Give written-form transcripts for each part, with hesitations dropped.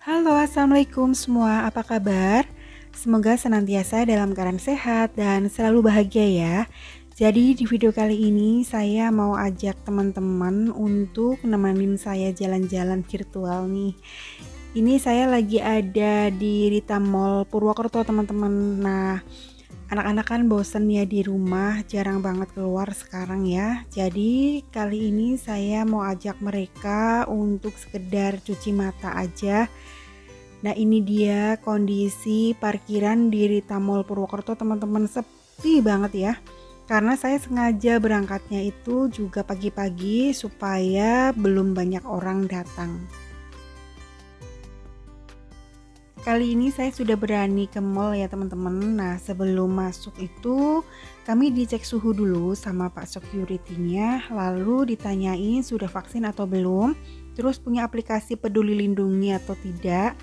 Halo, assalamualaikum semua. Apa kabar? Semoga senantiasa dalam keadaan sehat dan selalu bahagia ya. Jadi di video kali ini saya mau ajak teman-teman untuk nemenin saya jalan-jalan virtual nih. Ini saya lagi ada di Rita Mall Purwokerto teman-teman. Nah, anak-anak kan bosen ya di rumah, jarang banget keluar sekarang ya. Jadi kali ini saya mau ajak mereka untuk sekedar cuci mata aja. Nah, ini dia kondisi parkiran di Rita Mall Purwokerto teman-teman, sepi banget ya. Karena saya sengaja berangkatnya itu juga pagi-pagi supaya belum banyak orang datang. Kali ini saya sudah berani ke mall ya teman-teman. Nah, sebelum masuk itu kami dicek suhu dulu sama Pak Security-nya, lalu ditanyain sudah vaksin atau belum, terus punya aplikasi Peduli Lindungi atau tidak.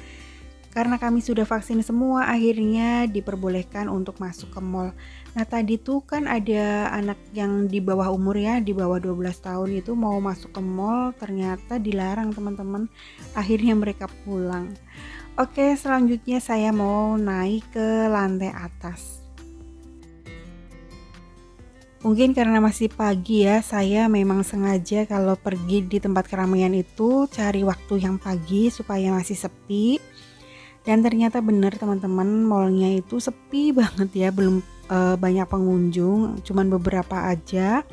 Karena kami sudah vaksin semua, akhirnya diperbolehkan untuk masuk ke mall. Nah, tadi tuh kan ada anak yang di bawah umur ya, di bawah 12 tahun itu mau masuk ke mall, ternyata dilarang teman-teman. Akhirnya mereka pulang. Oke, selanjutnya saya mau naik ke lantai atas. Mungkin karena masih pagi ya, saya memang sengaja kalau pergi di tempat keramaian itu cari waktu yang pagi supaya masih sepi. Dan ternyata benar teman-teman, mallnya itu sepi banget ya, belum banyak pengunjung, cuman beberapa aja.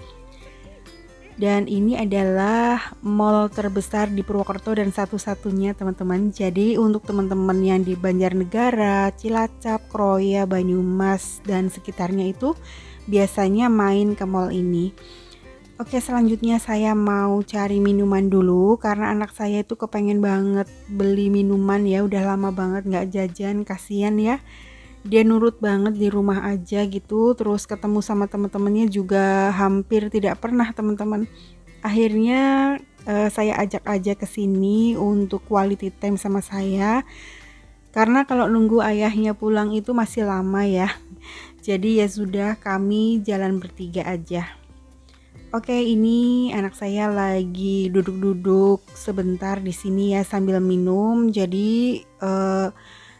Dan ini adalah mall terbesar di Purwokerto dan satu-satunya teman-teman. Jadi untuk teman-teman yang di Banjarnegara, Cilacap, Kroya, Banyumas dan sekitarnya itu biasanya main ke mall ini. Oke, selanjutnya saya mau cari minuman dulu karena anak saya itu kepengen banget beli minuman ya, udah lama banget nggak jajan, kasihan ya. Dia nurut banget di rumah aja gitu, terus ketemu sama teman-temannya juga hampir tidak pernah teman-teman. Akhirnya saya ajak aja ke sini untuk quality time sama saya. Karena kalau nunggu ayahnya pulang itu masih lama ya. Jadi ya sudah, kami jalan bertiga aja. Oke, ini anak saya lagi duduk-duduk sebentar di sini ya sambil minum. Jadi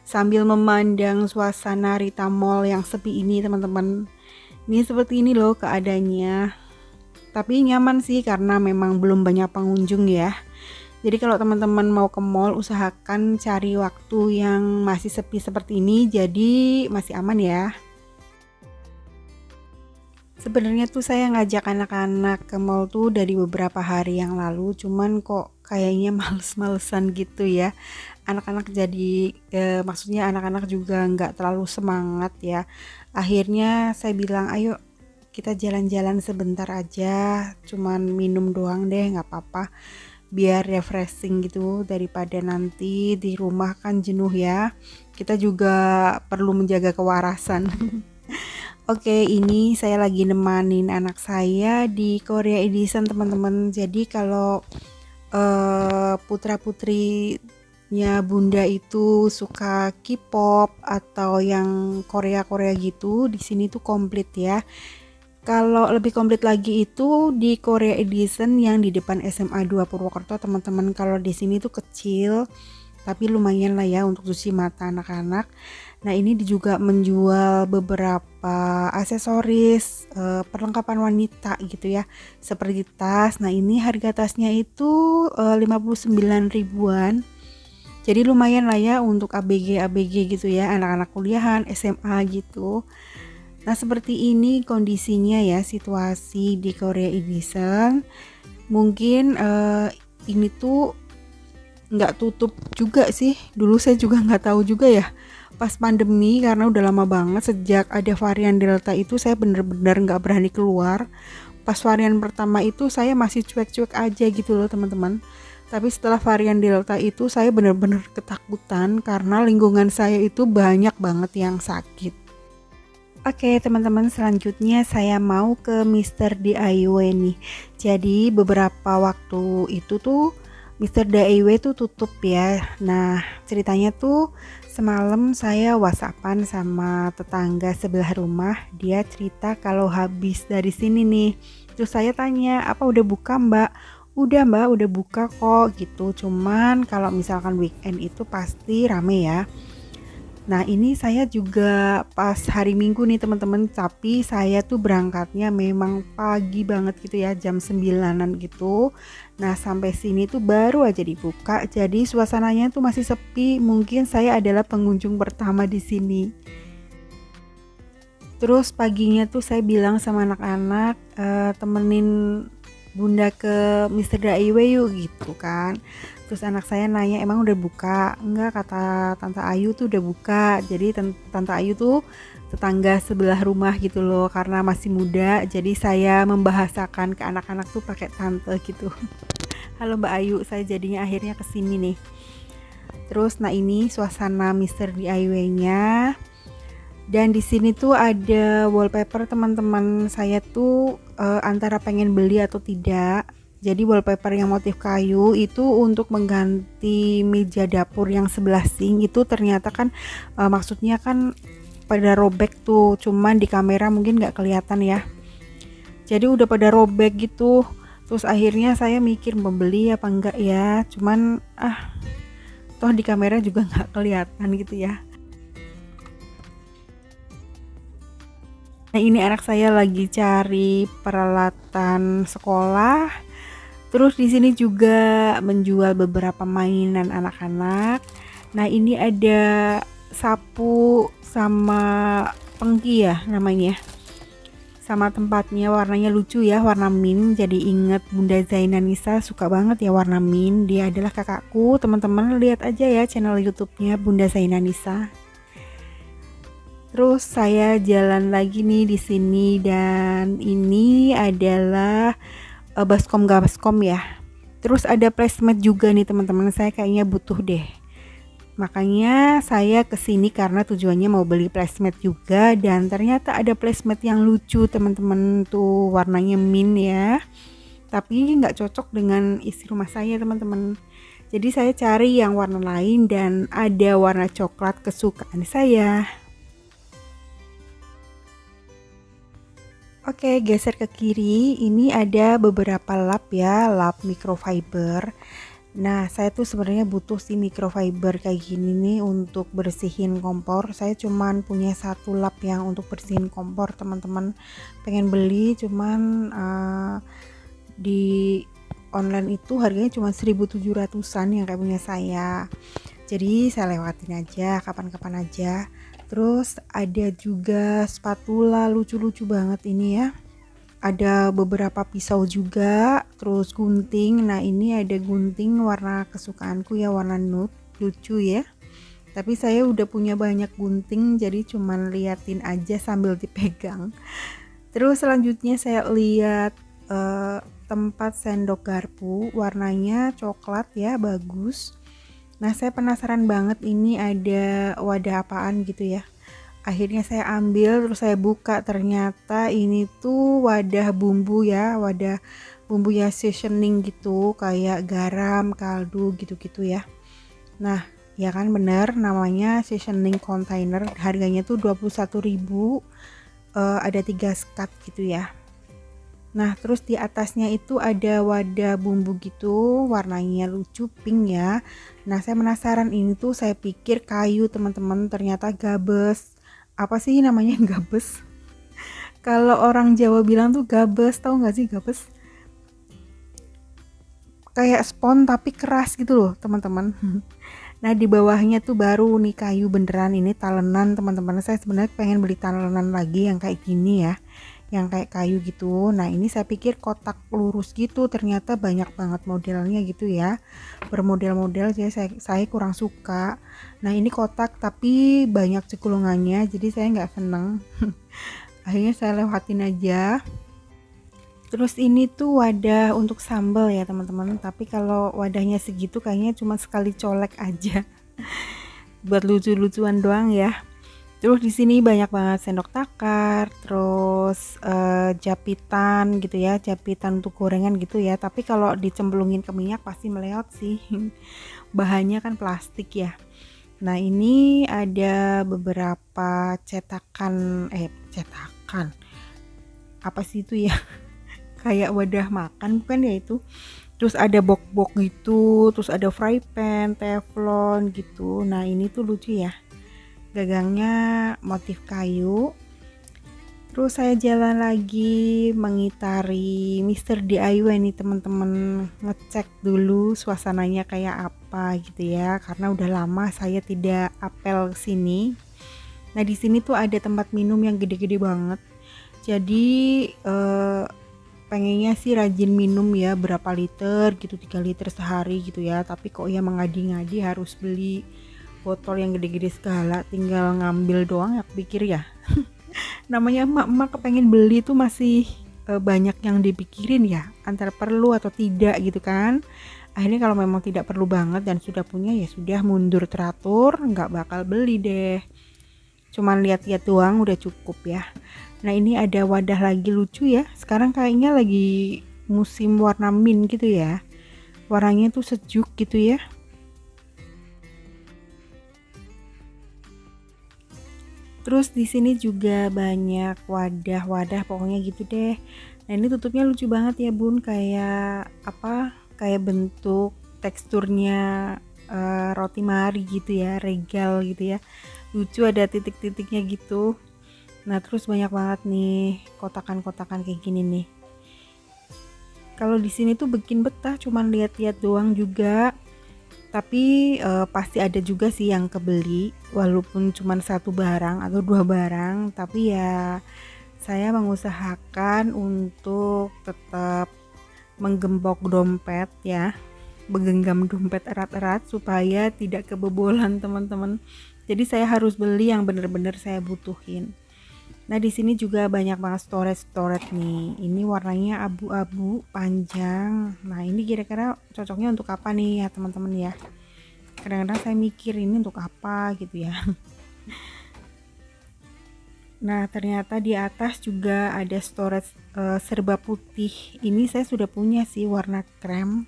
sambil memandang suasana Rita Mall yang sepi ini teman-teman. Ini seperti ini loh keadaannya. Tapi nyaman sih karena memang belum banyak pengunjung ya. Jadi kalau teman-teman mau ke mall usahakan cari waktu yang masih sepi seperti ini, jadi masih aman ya. Sebenarnya tuh saya ngajak anak-anak ke mall tuh dari beberapa hari yang lalu, cuman kok kayaknya males-malesan gitu ya. Anak-anak jadi maksudnya anak-anak juga nggak terlalu semangat ya. Akhirnya saya bilang, ayo kita jalan-jalan sebentar aja, cuman minum doang deh, nggak apa-apa. Biar refreshing gitu daripada nanti di rumah kan jenuh ya. Kita juga perlu menjaga kewarasan. Oke, ini saya lagi nemanin anak saya di Korea Edition teman-teman. Jadi kalau putra-putrinya Bunda itu suka K-pop atau yang Korea-Korea gitu, di sini tuh komplit ya. Kalau lebih komplit lagi itu di Korea Edition yang di depan SMA 2 Purwokerto teman-teman. Kalau di sini tuh kecil, tapi lumayan lah ya untuk cuci mata anak-anak. Nah, ini juga menjual beberapa aksesoris perlengkapan wanita gitu ya, seperti tas. Nah, ini harga tasnya itu 59 ribuan. Jadi lumayan lah ya untuk ABG gitu ya, anak-anak kuliahan, SMA gitu. Nah, seperti ini kondisinya ya, situasi di Korea Edition. Mungkin ini tuh nggak tutup juga sih. Dulu saya juga nggak tahu juga ya pas pandemi, karena udah lama banget sejak ada varian Delta itu saya bener-bener nggak berani keluar. Pas varian pertama itu saya masih cuek-cuek aja gitu loh teman-teman. Tapi setelah varian Delta itu saya bener-bener ketakutan karena lingkungan saya itu banyak banget yang sakit. Oke teman-teman, selanjutnya saya mau ke Mr. DIY nih. Jadi beberapa waktu itu tuh Mr. DIY tuh tutup ya. Nah, ceritanya tuh semalam saya WhatsAppan sama tetangga sebelah rumah. Dia cerita kalau habis dari sini nih. Terus saya tanya, apa udah buka mbak? Udah mbak, udah buka kok gitu, cuman kalau misalkan weekend itu pasti rame ya. Nah ini saya juga pas hari Minggu nih teman-teman, tapi saya tuh berangkatnya memang pagi banget gitu ya, jam 9-an gitu. Nah sampai sini tuh baru aja dibuka, jadi suasananya tuh masih sepi. Mungkin saya adalah pengunjung pertama di sini. Terus paginya tuh saya bilang sama anak-anak, temenin bunda ke Mister DIY yuk gitu kan. Terus anak saya nanya emang udah buka? Enggak, kata Tante Ayu tuh udah buka. Jadi Tante Ayu tuh tetangga sebelah rumah gitu loh, karena masih muda. Jadi saya membahasakan ke anak-anak tuh pakai tante gitu. Halo Mbak Ayu, saya jadinya akhirnya kesini nih. Terus nah ini suasana Mister DIY-nya. Dan di sini tuh ada wallpaper teman-teman, saya tuh antara pengen beli atau tidak. Jadi wallpaper yang motif kayu itu untuk mengganti meja dapur yang sebelah sink itu ternyata kan maksudnya kan pada robek tuh, cuman di kamera mungkin nggak kelihatan ya. Jadi udah pada robek gitu. Terus akhirnya saya mikir membeli apa enggak ya, cuman toh di kamera juga nggak kelihatan gitu ya. Nah ini anak saya lagi cari peralatan sekolah. Terus di sini juga menjual beberapa mainan anak-anak. Nah ini ada sapu sama pengki ya namanya. Sama tempatnya, warnanya lucu ya, warna mint. Jadi inget Bunda Zaina Nisa suka banget ya warna mint. Dia adalah kakakku. Teman-teman lihat aja ya channel YouTube-nya Bunda Zaina Nisa. Terus saya jalan lagi nih di sini, dan ini adalah baskom ya. Terus ada placemat juga nih teman-teman, saya kayaknya butuh deh. Makanya saya kesini karena tujuannya mau beli placemat juga, dan ternyata ada placemat yang lucu teman-teman, tuh warnanya mint ya. Tapi nggak cocok dengan isi rumah saya teman-teman. Jadi saya cari yang warna lain, dan ada warna coklat kesukaan saya. Oke, geser ke kiri. Ini ada beberapa lap ya, lap microfiber. Nah, saya tuh sebenarnya butuh sih microfiber kayak gini nih untuk bersihin kompor. Saya cuman punya satu lap yang untuk bersihin kompor, teman-teman. Pengen beli, cuman di online itu harganya cuma 1.700-an yang kayak punya saya. Jadi saya lewatin aja kapan-kapan aja. Terus ada juga spatula lucu-lucu banget ini ya. Ada beberapa pisau juga, terus gunting. Nah ini ada gunting warna kesukaanku ya, warna nude, lucu ya. Tapi saya udah punya banyak gunting, jadi cuman liatin aja sambil dipegang. Terus selanjutnya saya lihat tempat sendok garpu, warnanya coklat ya, bagus. Nah saya penasaran banget ini ada wadah apaan gitu ya. Akhirnya saya ambil, terus saya buka, ternyata ini tuh wadah bumbu ya, wadah bumbu ya, seasoning gitu, kayak garam, kaldu gitu-gitu ya. Nah ya kan bener namanya seasoning container, harganya tuh 21.000, ada 3 skat gitu ya. Nah terus di atasnya itu ada wadah bumbu gitu, warnanya lucu pink ya. Nah saya penasaran, ini tuh saya pikir kayu teman-teman, ternyata gabes. Apa sih namanya gabes? Kalau orang Jawa bilang tuh gabes, tahu nggak sih gabes? Kayak spon tapi keras gitu loh teman-teman. Nah di bawahnya tuh baru nih kayu beneran, ini talenan teman-teman. Saya sebenarnya pengen beli talenan lagi yang kayak gini ya, yang kayak kayu gitu. Nah ini saya pikir kotak lurus gitu, ternyata banyak banget modelnya gitu ya, bermodel-model. Jadi saya kurang suka. Nah ini kotak tapi banyak cekulungannya, jadi saya nggak seneng. Akhirnya saya lewatin aja. Terus ini tuh wadah untuk sambal ya teman-teman, tapi kalau wadahnya segitu kayaknya cuma sekali colek aja. Buat lucu-lucuan doang ya. Terus di sini banyak banget sendok takar, terus japitan gitu ya, japitan untuk gorengan gitu ya. Tapi kalau dicemplungin ke minyak pasti meleot sih. Bahannya kan plastik ya. Nah ini ada beberapa cetakan, apa sih itu ya? Kayak wadah makan bukan ya itu. Terus ada box-box gitu, terus ada fry pan, teflon gitu. Nah ini tuh lucu ya, gagangnya motif kayu. Terus saya jalan lagi mengitari Mister DIY nih teman-teman, ngecek dulu suasananya kayak apa gitu ya, karena udah lama saya tidak apel ke sini. Nah di sini tuh ada tempat minum yang gede-gede banget. Jadi pengennya sih rajin minum ya, berapa liter gitu, 3 liter sehari gitu ya. Tapi kok ya mengadi-ngadi harus beli botol yang gede-gede segala, tinggal ngambil doang ya, pikir ya. Namanya emak-emak kepengen beli tuh masih banyak yang dipikirin ya, antara perlu atau tidak gitu kan. Akhirnya kalau memang tidak perlu banget dan sudah punya ya sudah, mundur teratur, nggak bakal beli deh. Cuman lihat-lihat doang udah cukup ya. Nah ini ada wadah lagi lucu ya, sekarang kayaknya lagi musim warna mint gitu ya, warnanya tuh sejuk gitu ya. Terus di sini juga banyak wadah-wadah pokoknya gitu deh. Nah ini tutupnya lucu banget ya bun, kayak apa, kayak bentuk teksturnya roti mari gitu ya, regal gitu ya, lucu, ada titik-titiknya gitu. Nah terus banyak banget nih kotakan-kotakan kayak gini nih. Kalau di sini tuh bikin betah, cuman lihat-lihat doang juga. Tapi pasti ada juga sih yang kebeli, walaupun cuman satu barang atau dua barang. Tapi ya saya mengusahakan untuk tetap menggembok dompet ya, menggenggam dompet erat-erat supaya tidak kebobolan teman-teman. Jadi saya harus beli yang bener-bener saya butuhin. Nah di sini juga banyak banget storage nih. Ini warnanya abu-abu panjang. Nah ini kira-kira cocoknya untuk apa nih ya teman-teman ya. Kadang-kadang saya mikir ini untuk apa gitu ya. Nah ternyata di atas juga ada storage serba putih. Ini saya sudah punya sih warna krem.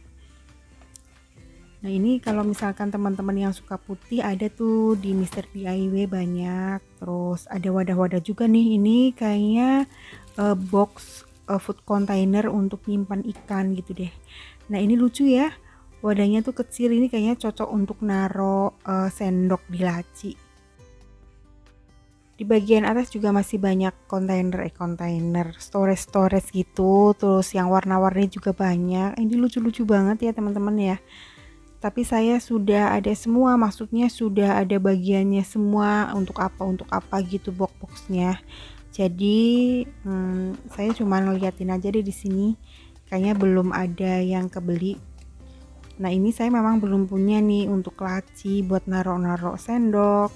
Nah ini kalau misalkan teman-teman yang suka putih ada tuh di Mister DIY banyak. Terus ada wadah-wadah juga nih, ini kayaknya box food container untuk nyimpan ikan gitu deh. Nah ini lucu ya, wadahnya tuh kecil, ini kayaknya cocok untuk naro sendok di laci. Di bagian atas juga masih banyak kontainer storage gitu, terus yang warna-warni juga banyak. Ini lucu-lucu banget ya teman-teman ya. Tapi saya sudah ada semua, maksudnya sudah ada bagiannya semua, untuk apa gitu box-boxnya. Jadi saya cuma ngeliatin aja deh di sini, kayaknya belum ada yang kebeli. Nah ini saya memang belum punya nih untuk laci buat naro-naro sendok,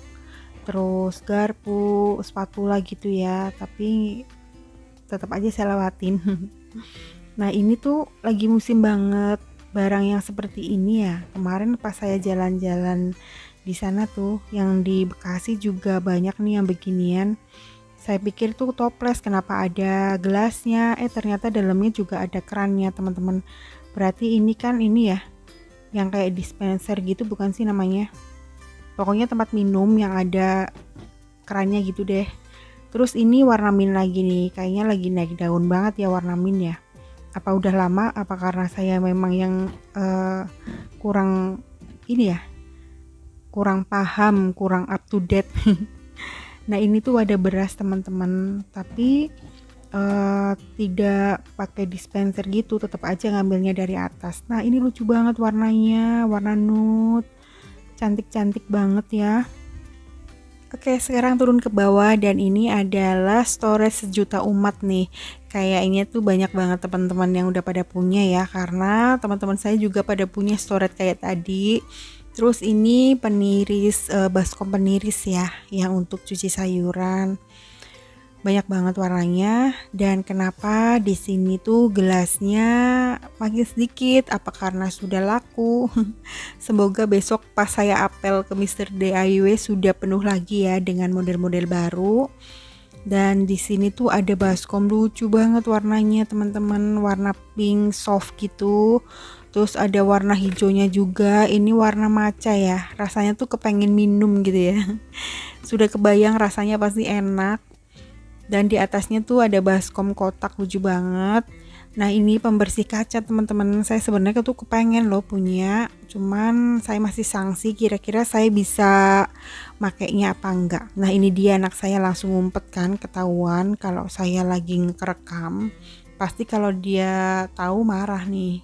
terus garpu, spatula gitu ya, tapi tetap aja saya lewatin. Nah ini tuh lagi musim banget barang yang seperti ini ya. Kemarin pas saya jalan-jalan di sana tuh, yang di Bekasi juga banyak nih yang beginian. Saya pikir tuh toples, kenapa ada gelasnya, ternyata dalamnya juga ada kerannya teman-teman. Berarti ini kan ini ya, yang kayak dispenser gitu bukan sih namanya, pokoknya tempat minum yang ada kerannya gitu deh. Terus ini warna mint lagi nih, kayaknya lagi naik daun banget ya warna mint ya. Apa udah lama, apa karena saya memang yang kurang ini ya, kurang paham, kurang up to date. Nah ini tuh wadah beras teman-teman, tapi tidak pakai dispenser gitu, tetap aja ngambilnya dari atas. Nah ini lucu banget warnanya, warna nude, cantik-cantik banget ya. Oke, sekarang turun ke bawah dan ini adalah storage sejuta umat nih. Kayaknya tuh banyak banget teman-teman yang udah pada punya ya, karena teman-teman saya juga pada punya storage kayak tadi. Terus ini peniris, baskom peniris ya, yang untuk cuci sayuran. Banyak banget warnanya. Dan kenapa di sini tuh gelasnya makin sedikit, apa karena sudah laku? Semoga besok pas saya apel ke Mister DIY sudah penuh lagi ya dengan model-model baru. Dan di sini tuh ada baskom lucu banget warnanya teman-teman, warna pink soft gitu. Terus ada warna hijaunya juga, ini warna matcha ya, rasanya tuh kepengen minum gitu ya. Sudah kebayang rasanya pasti enak. Dan di atasnya tuh ada baskom kotak lucu banget. Nah ini pembersih kaca teman-teman, saya sebenarnya tuh kepengen loh punya, cuman saya masih sangsi kira-kira saya bisa makainya apa enggak. Nah ini dia, anak saya langsung ngumpet kan, ketahuan kalau saya lagi ngerekam. Pasti kalau dia tahu marah nih.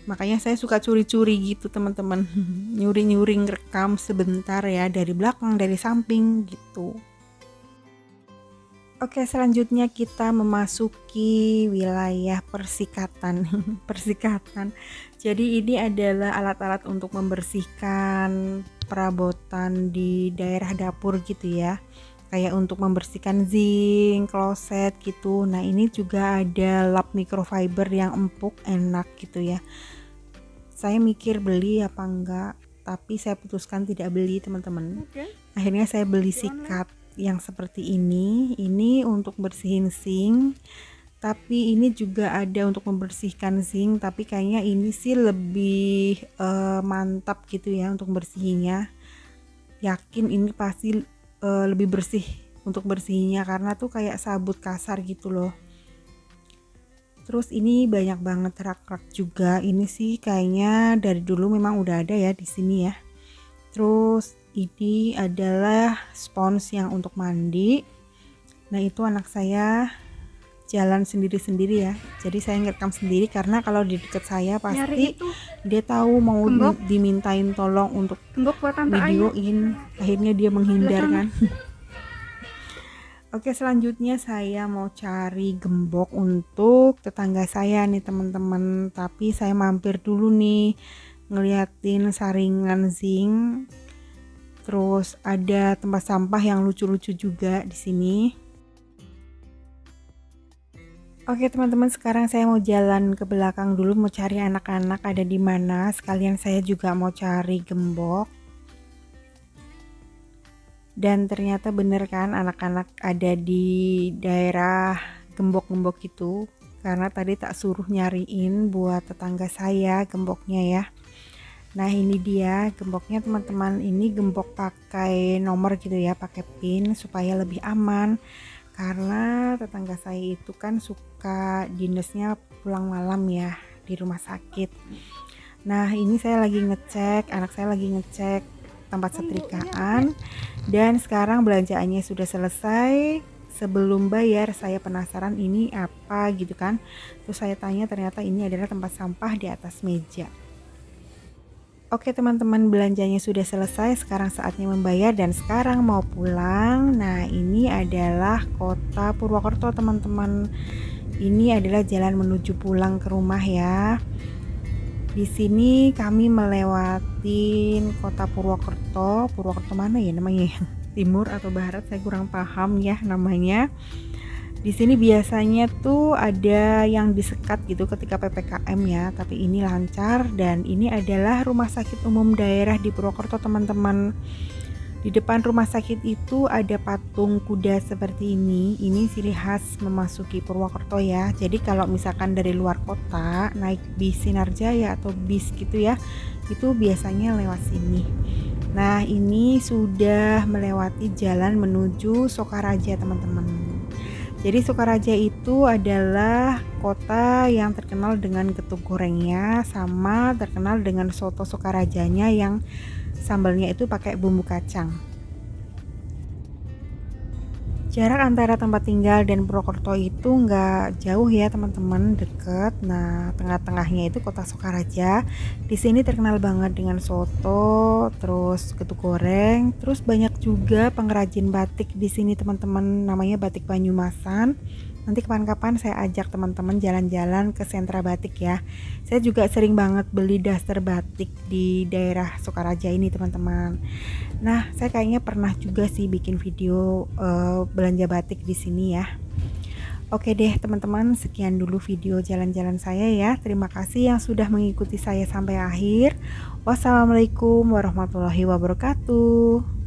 Makanya saya suka curi-curi gitu teman-teman, nyuri-nyuri ngerekam sebentar ya, dari belakang, dari samping gitu. Oke, selanjutnya kita memasuki wilayah persikatan. Persikatan. Jadi ini adalah alat-alat untuk membersihkan perabotan di daerah dapur gitu ya. Kayak untuk membersihkan zinc, kloset gitu. Nah, ini juga ada lap microfiber yang empuk, enak gitu ya. Saya mikir beli apa enggak, tapi saya putuskan tidak beli, teman-teman. Akhirnya saya beli sikat yang seperti ini untuk bersihin sink, tapi ini juga ada untuk membersihkan sink, tapi kayaknya ini sih lebih mantap gitu ya untuk bersihinnya. Yakin ini pasti lebih bersih untuk bersihinnya, karena tuh kayak sabut kasar gitu loh. Terus ini banyak banget rak-rak juga, ini sih kayaknya dari dulu memang udah ada ya di sini ya. Terus ini adalah spons yang untuk mandi. Nah itu anak saya jalan sendiri-sendiri ya, jadi saya ngerekam sendiri karena kalau di dekat saya pasti dia tahu mau dimintain tolong untuk videoin, akhirnya dia menghindar kan. Oke, selanjutnya saya mau cari gembok untuk tetangga saya nih teman-teman, tapi saya mampir dulu nih ngeliatin saringan zinc. Terus ada tempat sampah yang lucu-lucu juga di sini. Oke teman-teman, sekarang saya mau jalan ke belakang dulu, mau cari anak-anak ada di mana. Sekalian saya juga mau cari gembok. Dan ternyata bener kan, anak-anak ada di daerah gembok-gembok itu. Karena tadi tak suruh nyariin buat tetangga saya gemboknya ya. Nah ini dia gemboknya teman-teman, ini gembok pakai nomor gitu ya, pakai pin supaya lebih aman, karena tetangga saya itu kan suka dinasnya pulang malam ya di rumah sakit. Nah ini saya lagi ngecek, anak saya lagi ngecek tempat setrikaan, dan sekarang belanjaannya sudah selesai. Sebelum bayar saya penasaran ini apa gitu kan, terus saya tanya, ternyata ini adalah tempat sampah di atas meja. Oke teman-teman, belanjanya sudah selesai, sekarang saatnya membayar dan sekarang mau pulang. Nah ini adalah kota Purwokerto teman-teman, ini adalah jalan menuju pulang ke rumah ya. Di sini kami melewatin kota Purwokerto. Purwokerto mana ya namanya? Timur atau barat, saya kurang paham ya namanya. Di sini biasanya tuh ada yang disekat gitu ketika PPKM ya, tapi ini lancar. Dan ini adalah rumah sakit umum daerah di Purwokerto teman-teman. Di depan rumah sakit itu ada patung kuda seperti ini. Ini ciri khas memasuki Purwokerto ya. Jadi kalau misalkan dari luar kota naik bis Sinarjaya atau bis gitu ya, itu biasanya lewat sini. Nah ini sudah melewati jalan menuju Sokaraja teman-teman. Jadi Sokaraja itu adalah kota yang terkenal dengan getuk gorengnya, sama terkenal dengan soto Sokarajanya yang sambalnya itu pakai bumbu kacang. Jarak antara tempat tinggal dan Purwokerto itu nggak jauh ya teman-teman, deket. Nah tengah-tengahnya itu kota Sokaraja. Di sini terkenal banget dengan soto, terus getuk goreng, terus banyak juga pengrajin batik di sini teman-teman, namanya Batik Banyumasan. Nanti kapan-kapan saya ajak teman-teman jalan-jalan ke sentra batik ya. Saya juga sering banget beli daster batik di daerah Sokaraja ini teman-teman. Nah, saya kayaknya pernah juga sih bikin video belanja batik di sini ya. Oke deh teman-teman, sekian dulu video jalan-jalan saya ya. Terima kasih yang sudah mengikuti saya sampai akhir. Wassalamualaikum warahmatullahi wabarakatuh.